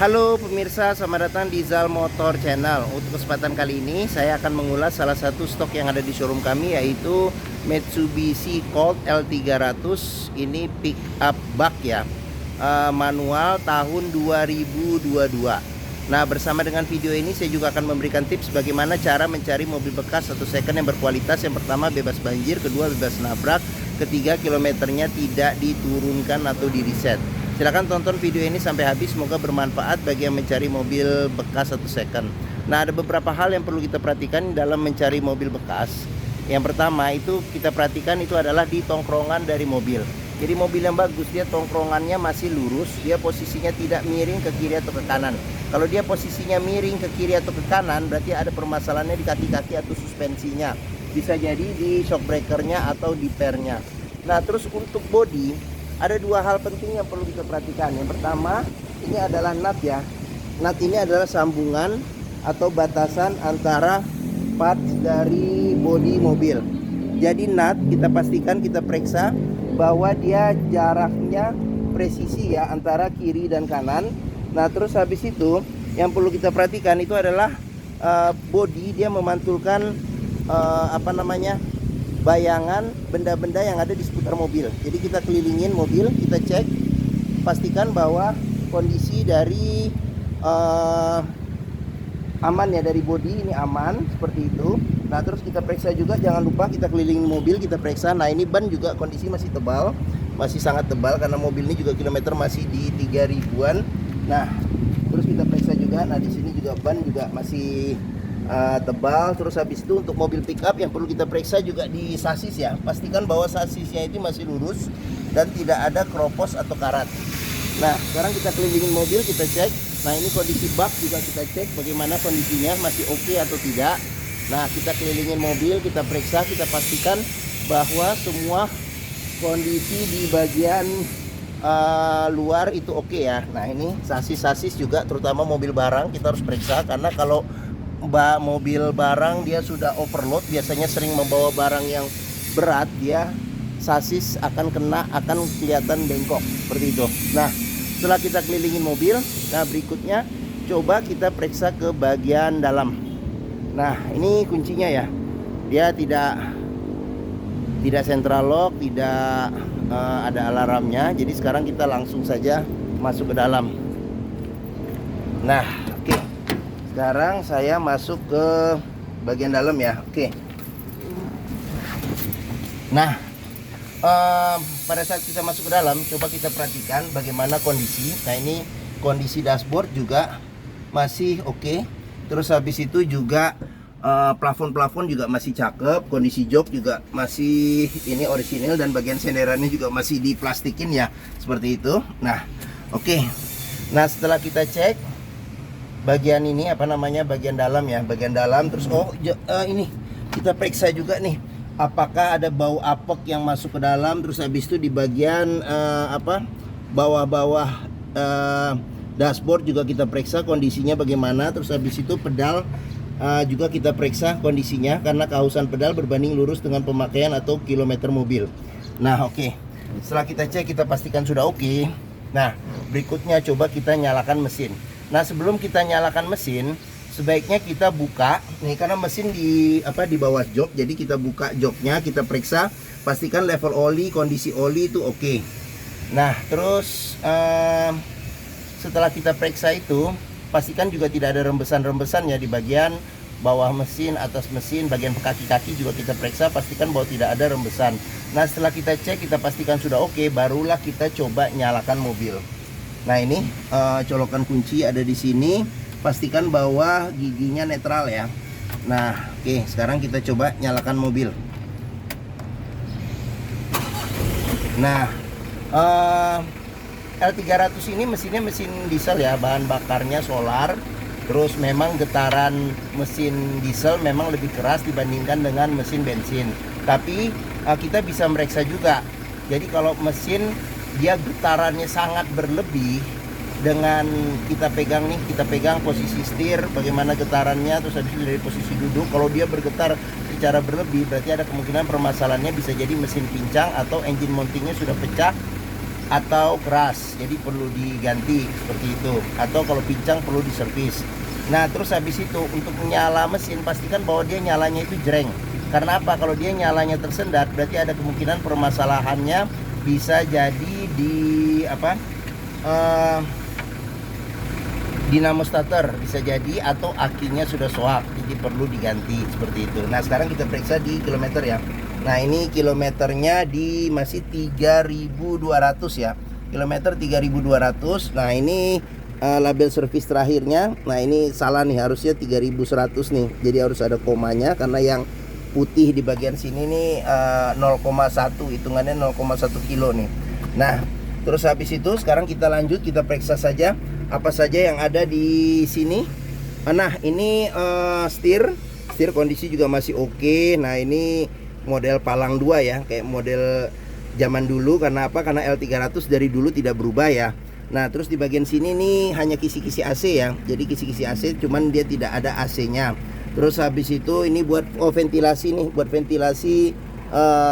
Halo pemirsa, selamat datang di Zal Motor Channel. Untuk kesempatan kali ini saya akan mengulas salah satu stok yang ada di showroom kami, yaitu Mitsubishi Colt L300. Ini pick up bak ya, manual tahun 2022. Nah, bersama dengan video ini saya juga akan memberikan tips bagaimana cara mencari mobil bekas atau second yang berkualitas. Yang pertama, bebas banjir; kedua, bebas nabrak; ketiga, kilometernya tidak diturunkan atau di reset. Silahkan tonton video ini sampai habis, semoga bermanfaat bagi yang mencari mobil bekas atau second. Nah, ada beberapa hal yang perlu kita perhatikan dalam mencari mobil bekas. Yang pertama itu kita perhatikan itu adalah di tongkrongan dari mobil. Jadi mobil yang bagus, dia tongkrongannya masih lurus, dia posisinya tidak miring ke kiri atau ke kanan. Kalau dia posisinya miring ke kiri atau ke kanan, berarti ada permasalahannya di kaki-kaki atau suspensinya. Bisa jadi di shock breakernya atau di pernya. Nah, terus untuk bodi, ada dua hal penting yang perlu kita perhatikan. Yang pertama, ini adalah nut ya. Nut ini adalah sambungan atau batasan antara parts dari bodi mobil. Jadi nut kita pastikan, kita periksa bahwa dia jaraknya presisi ya antara kiri dan kanan. Nah, terus habis itu yang perlu kita perhatikan itu adalah bodi, dia memantulkan bayangan benda-benda yang ada di seputar mobil. Jadi kita kelilingin mobil, kita cek, pastikan bahwa kondisi dari aman ya, dari bodi ini aman seperti itu. Nah, terus kita periksa juga, jangan lupa kita kelilingin mobil, kita periksa. Nah, ini ban juga kondisi masih tebal, masih sangat tebal karena mobil ini juga kilometer masih di 3000-an. Nah, terus kita periksa juga. Nah, di sini juga ban juga masih tebal. Terus habis itu untuk mobil pickup yang perlu kita periksa juga di sasis ya. Pastikan bahwa sasisnya itu masih lurus dan tidak ada kropos atau karat. Nah, sekarang kita kelilingin mobil, kita cek. Nah, ini kondisi bak juga kita cek bagaimana kondisinya, masih oke atau tidak. Nah, kita kelilingin mobil, kita periksa, kita pastikan bahwa semua kondisi di bagian luar itu oke ya. Nah, ini sasis-sasis juga, terutama mobil barang kita harus periksa, karena kalau mobil barang dia sudah overload, biasanya sering membawa barang yang berat, dia sasis akan kelihatan bengkok seperti itu. Nah, setelah kita kelilingin mobil, nah berikutnya coba kita periksa ke bagian dalam. Nah, ini kuncinya ya, dia tidak central lock, tidak ada alarmnya. Jadi sekarang kita langsung saja masuk ke dalam. Nah, oke. Sekarang saya masuk ke bagian dalam ya. Oke. Nah, pada saat kita masuk ke dalam, coba kita perhatikan bagaimana kondisi. Nah, ini kondisi dashboard juga masih oke. Terus habis itu juga plafon-plafon juga masih cakep. Kondisi jok juga masih ini orisinil, dan bagian senderannya juga masih diplastikin ya, seperti itu. Nah, oke. Nah, setelah kita cek bagian ini bagian dalam ya, bagian dalam. Terus ini kita periksa juga nih, apakah ada bau apek yang masuk ke dalam. Terus habis itu di bagian bawah-bawah dashboard juga kita periksa kondisinya bagaimana. Terus habis itu pedal juga kita periksa kondisinya, karena kausan pedal berbanding lurus dengan pemakaian atau kilometer mobil. Nah, oke. Setelah kita cek, kita pastikan sudah oke. Nah, berikutnya coba kita nyalakan mesin. Nah, sebelum kita nyalakan mesin, sebaiknya kita buka nih, karena mesin di bawah jok. Jadi kita buka joknya, kita periksa, pastikan level oli, kondisi oli itu oke. Nah, terus setelah kita periksa itu, pastikan juga tidak ada rembesan-rembesan ya di bagian bawah mesin, atas mesin, bagian kaki-kaki juga kita periksa, pastikan bahwa tidak ada rembesan. Nah, setelah kita cek, kita pastikan sudah oke, barulah kita coba nyalakan mobil. Nah, ini colokan kunci ada di sini, pastikan bahwa giginya netral ya. Nah, oke, sekarang kita coba nyalakan mobil. Nah, L300 ini mesinnya mesin diesel ya, bahan bakarnya solar. Terus memang getaran mesin diesel memang lebih keras dibandingkan dengan mesin bensin. Tapi kita bisa mereksa juga. Jadi kalau mesin dia getarannya sangat berlebih, dengan kita pegang posisi setir, bagaimana getarannya. Terus habis itu dari posisi duduk, kalau dia bergetar secara berlebih, berarti ada kemungkinan permasalahannya bisa jadi mesin pincang atau engine mountingnya sudah pecah atau keras, jadi perlu diganti seperti itu, atau kalau pincang perlu diservis. Nah terus habis itu untuk menyala mesin pastikan bahwa dia nyalanya itu jreng. Karena apa? Kalau dia nyalanya tersendat berarti ada kemungkinan permasalahannya bisa jadi di apa, dinamo starter bisa jadi, atau akinya sudah soak, jadi perlu diganti seperti itu. Nah sekarang kita periksa di kilometer ya. Nah ini kilometernya di masih 3.200 ya, kilometer 3.200. Nah ini label servis terakhirnya. Nah ini salah nih, harusnya 3.100 nih, jadi harus ada komanya karena yang putih di bagian sini nih 0,1, hitungannya 0,1 kilo nih. Nah terus habis itu sekarang kita lanjut, kita periksa saja apa saja yang ada di sini. Nah ini setir kondisi juga masih oke. Nah ini model palang 2 ya, kayak model zaman dulu. Karena apa? Karena L300 dari dulu tidak berubah ya. Nah terus di bagian sini nih hanya kisi-kisi AC ya, jadi kisi-kisi AC, cuman dia tidak ada AC-nya. Terus habis itu ini buat ventilasi nih, buat ventilasi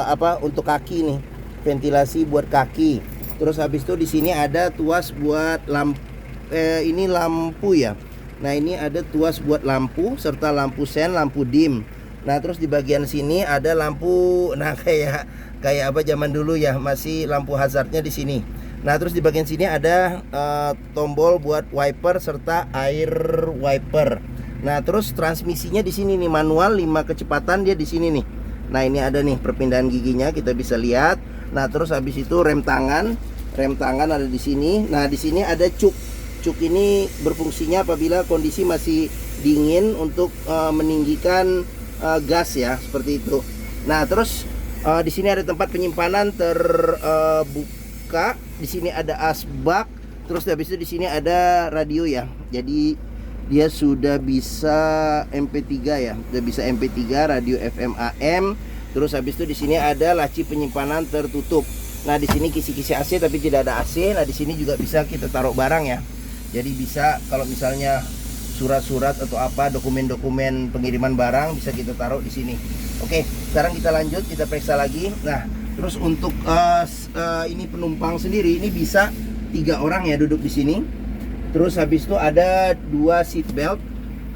apa, untuk kaki nih, ventilasi buat kaki. Terus habis itu di sini ada tuas buat lampu, ini lampu ya. Nah ini ada tuas buat lampu serta lampu sen, lampu dim. Nah terus di bagian sini ada lampu, nah kayak apa zaman dulu ya, masih lampu hazardnya di sini. Nah terus di bagian sini ada tombol buat wiper serta air wiper. Nah terus transmisinya di sini nih, manual 5 kecepatan dia di sini nih. Nah ini ada nih perpindahan giginya, kita bisa lihat. Nah terus habis itu rem tangan ada di sini. Nah di sini ada cuk ini berfungsinya apabila kondisi masih dingin untuk meninggikan gas ya, seperti itu. Nah terus di sini ada tempat penyimpanan terbuka. Di sini ada asbak. Terus habis itu di sini ada radio ya. Jadi dia sudah bisa MP3 ya, sudah bisa MP3, radio FM AM. Terus habis itu di sini ada laci penyimpanan tertutup. Nah di sini kisi-kisi AC tapi tidak ada AC. Nah di sini juga bisa kita taruh barang ya. Jadi bisa kalau misalnya surat-surat atau apa, dokumen-dokumen pengiriman barang bisa kita taruh di sini. Oke, sekarang kita lanjut, kita periksa lagi. Nah, terus untuk ini penumpang sendiri ini bisa 3 orang ya duduk di sini. Terus habis itu ada 2 seat belt,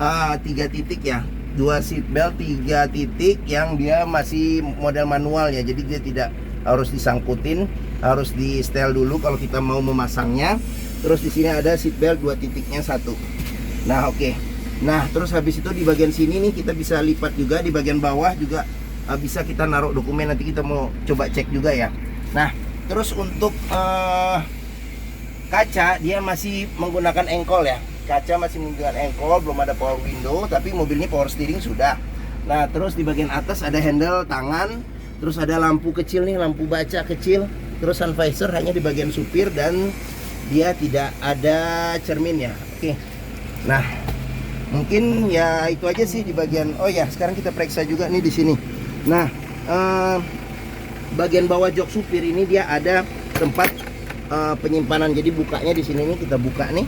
3 titik ya, 2 seat belt 3 titik yang dia masih model manual ya. Jadi dia tidak harus disangkutin, harus di setel dulu kalau kita mau memasangnya. Terus di sini ada seat belt 2 titiknya 1. Nah oke. Nah terus habis itu di bagian sini nih kita bisa lipat juga, di bagian bawah juga bisa kita naruh dokumen, nanti kita mau coba cek juga ya. Nah terus untuk kaca dia masih menggunakan engkol ya, kaca masih menggunakan engkol, belum ada power window, tapi mobil ini power steering sudah. Nah terus di bagian atas ada handle tangan, terus ada lampu kecil nih, lampu baca kecil, terus sun visor hanya di bagian supir dan dia tidak ada cermin ya. Oke. Nah, mungkin ya itu aja sih di bagian. Oh ya, sekarang kita periksa juga nih di sini. Nah, bagian bawah jok supir ini dia ada tempat penyimpanan. Jadi bukanya di sini nih, kita buka nih.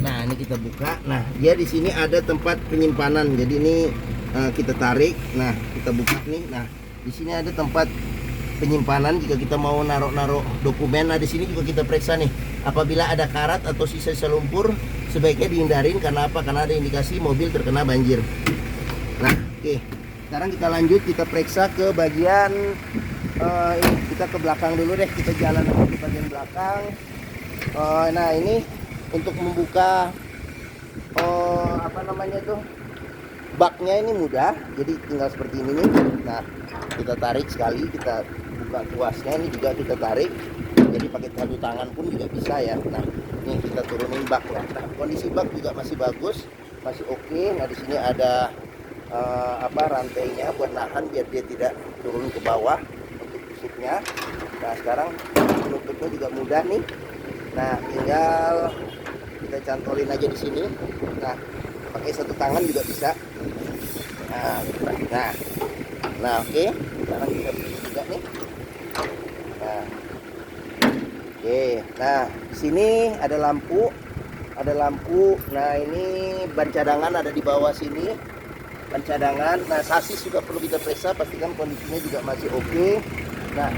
Nah, ini kita buka. Nah, dia di sini ada tempat penyimpanan. Jadi ini kita tarik. Nah, kita buka nih. Nah, di sini ada tempat penyimpanan jika kita mau naruh dokumen. Nah, di sini juga kita periksa nih. Apabila ada karat atau sisa lumpur, sebaiknya dihindarin. Karena apa? Karena ada indikasi mobil terkena banjir. Nah, oke. Sekarang kita lanjut, kita periksa ke bagian ini. Kita ke belakang dulu deh. Kita jalan ke bagian belakang. Nah, ini untuk membuka apa namanya tuh, baknya ini mudah. Jadi tinggal seperti ini nih. Nah, kita tarik sekali, kita buka tuasnya, ini juga kita tarik. Jadi pakai satu tangan pun juga bisa ya. Nah, ini kita turunin bak ya. Nah, kondisi bak juga masih bagus, masih oke. Nah, di sini ada rantainya buat nahan biar dia tidak turun ke bawah untuk tusuknya. Nah, sekarang penutupnya juga mudah nih. Nah, tinggal kita cantolin aja di sini. Nah, pakai satu tangan juga bisa. Nah, oke. Sekarang kita buka juga nih. Nah, oke. Nah, di sini ada lampu. Nah, ini ban cadangan ada di bawah sini. Ban cadangan. Nah, sasis juga perlu kita periksa, pastikan kondisinya juga masih oke. Nah,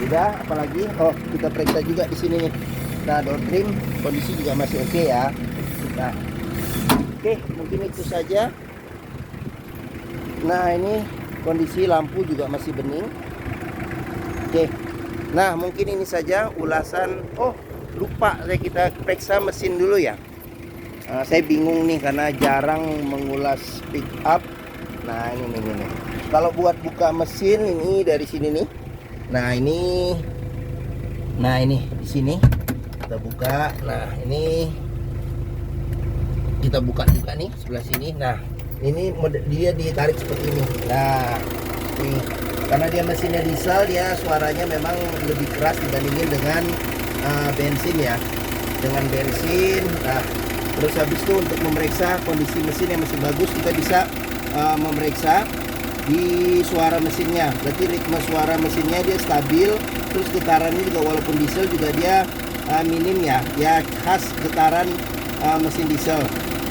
Udah, apalagi? Oh, kita periksa juga di sini nih. Nah, door trim kondisi juga masih oke ya. Nah, oke, mungkin itu saja. Nah, ini kondisi lampu juga masih bening. Oke. Nah, mungkin ini saja ulasan. Oh, lupa kita periksa mesin dulu ya. Saya bingung nih karena jarang mengulas pick up. Nah, ini. Kalau buat buka mesin ini dari sini nih. Nah, ini di sini kita buka. Nah, ini kita buka juga nih sebelah sini. Nah, ini dia ditarik seperti ini. Nah, ini karena dia mesinnya diesel, dia suaranya memang lebih keras dibandingin dengan bensin ya. Dengan bensin. Nah, terus habis itu untuk memeriksa kondisi mesin yang masih bagus, kita bisa memeriksa di suara mesinnya. Berarti ritme suara mesinnya dia stabil. Terus getarannya juga walaupun diesel juga dia minim ya. Ya khas getaran mesin diesel.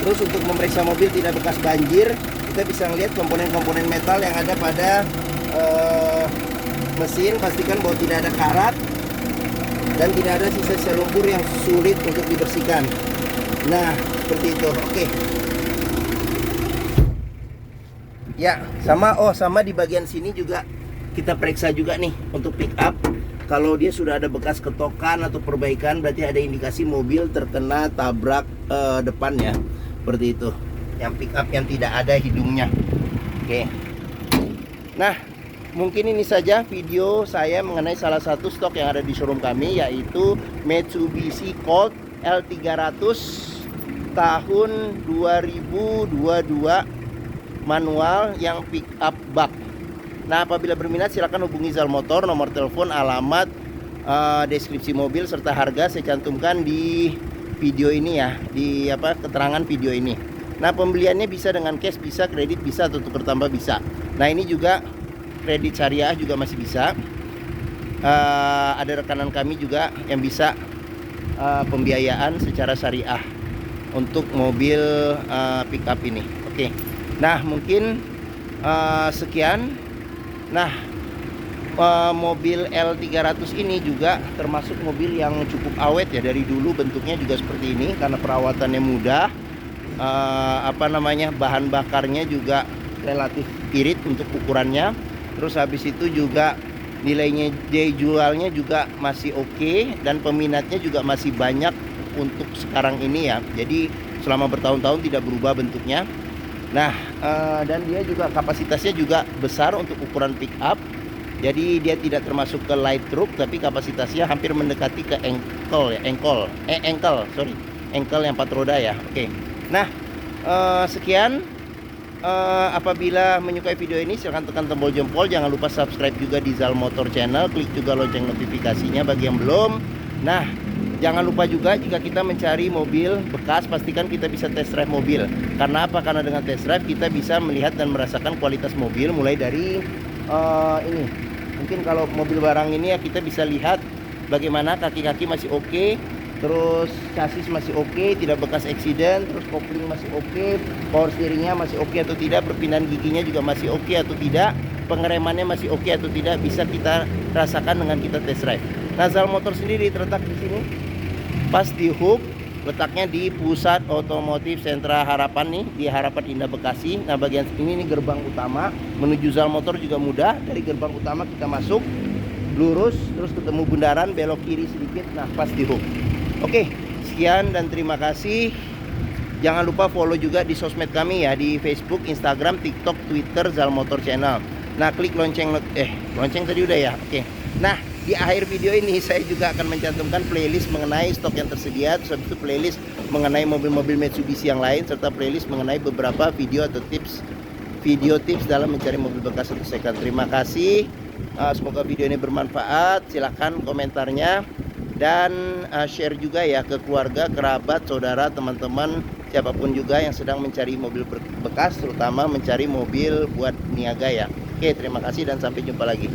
Terus untuk memeriksa mobil tidak bekas banjir, kita bisa melihat komponen-komponen metal yang ada pada mesin. Pastikan bahwa tidak ada karat dan tidak ada sisa-sisa lumpur yang sulit untuk dibersihkan. Nah, seperti itu. Oke. Ya, sama di bagian sini juga kita periksa juga nih untuk pick up. Kalau dia sudah ada bekas ketokan atau perbaikan, berarti ada indikasi mobil terkena tabrak depan ya. Seperti itu. Yang pick up yang tidak ada hidungnya. Oke. Nah, mungkin ini saja video saya mengenai salah satu stok yang ada di showroom kami, yaitu Mitsubishi Colt L300 tahun 2022 manual yang pick up bak. Nah, apabila berminat silakan hubungi Zal Motor. Nomor telepon, alamat, deskripsi mobil serta harga saya cantumkan di video ini ya, di keterangan video ini. Nah, pembeliannya bisa dengan cash, bisa kredit, bisa atau tukar tambah bisa. Nah, ini juga kredit syariah juga masih bisa. Ada rekanan kami juga yang bisa pembiayaan secara syariah untuk mobil pick up ini. Oke. Nah, mungkin sekian. Nah, mobil L300 ini juga termasuk mobil yang cukup awet ya. Dari dulu bentuknya juga seperti ini karena perawatannya mudah. Bahan bakarnya juga relatif irit untuk ukurannya. Terus habis itu juga nilainya jualnya juga masih oke, dan peminatnya juga masih banyak untuk sekarang ini ya. Jadi selama bertahun-tahun tidak berubah bentuknya. Nah, dan dia juga kapasitasnya juga besar untuk ukuran pick up. Jadi dia tidak termasuk ke light truck, tapi kapasitasnya hampir mendekati ke ankle yang 4 roda ya. Oke. Nah, sekian. Apabila menyukai video ini silahkan tekan tombol jempol. Jangan lupa subscribe juga di Zal Motor Channel. Klik juga lonceng notifikasinya bagi yang belum. Nah, jangan lupa juga jika kita mencari mobil bekas, pastikan kita bisa test drive mobil. Karena apa? Karena dengan test drive kita bisa melihat dan merasakan kualitas mobil. Mulai dari ini, mungkin kalau mobil barang ini ya kita bisa lihat bagaimana kaki-kaki masih oke, terus chassis masih oke, tidak bekas accident, terus kopling masih oke, power steeringnya masih oke atau tidak, perpindahan giginya juga masih oke atau tidak, pengeremannya masih oke atau tidak, bisa kita rasakan dengan kita test drive. Nah, Zal Motor sendiri terletak di sini, pas di Hook, letaknya di Pusat Otomotif Sentra Harapan nih, di Harapan Indah Bekasi. Nah, bagian ini gerbang utama menuju Zal Motor juga mudah. Dari gerbang utama kita masuk lurus, terus ketemu bundaran, belok kiri sedikit, nah pas di Hook. Oke, sekian dan terima kasih. Jangan lupa follow juga di sosmed kami ya, di Facebook, Instagram, TikTok, Twitter, Zal Motor Channel. Nah, klik lonceng tadi udah ya. Oke. Nah, di akhir video ini saya juga akan mencantumkan playlist mengenai stok yang tersedia, terus habis itu playlist mengenai mobil-mobil Mitsubishi yang lain, serta playlist mengenai beberapa video atau tips dalam mencari mobil bekas atau second. Terima kasih. Semoga video ini bermanfaat. Silahkan komentarnya dan share juga ya ke keluarga, kerabat, saudara, teman-teman, siapapun juga yang sedang mencari mobil bekas, terutama mencari mobil buat niaga ya. Oke, terima kasih dan sampai jumpa lagi.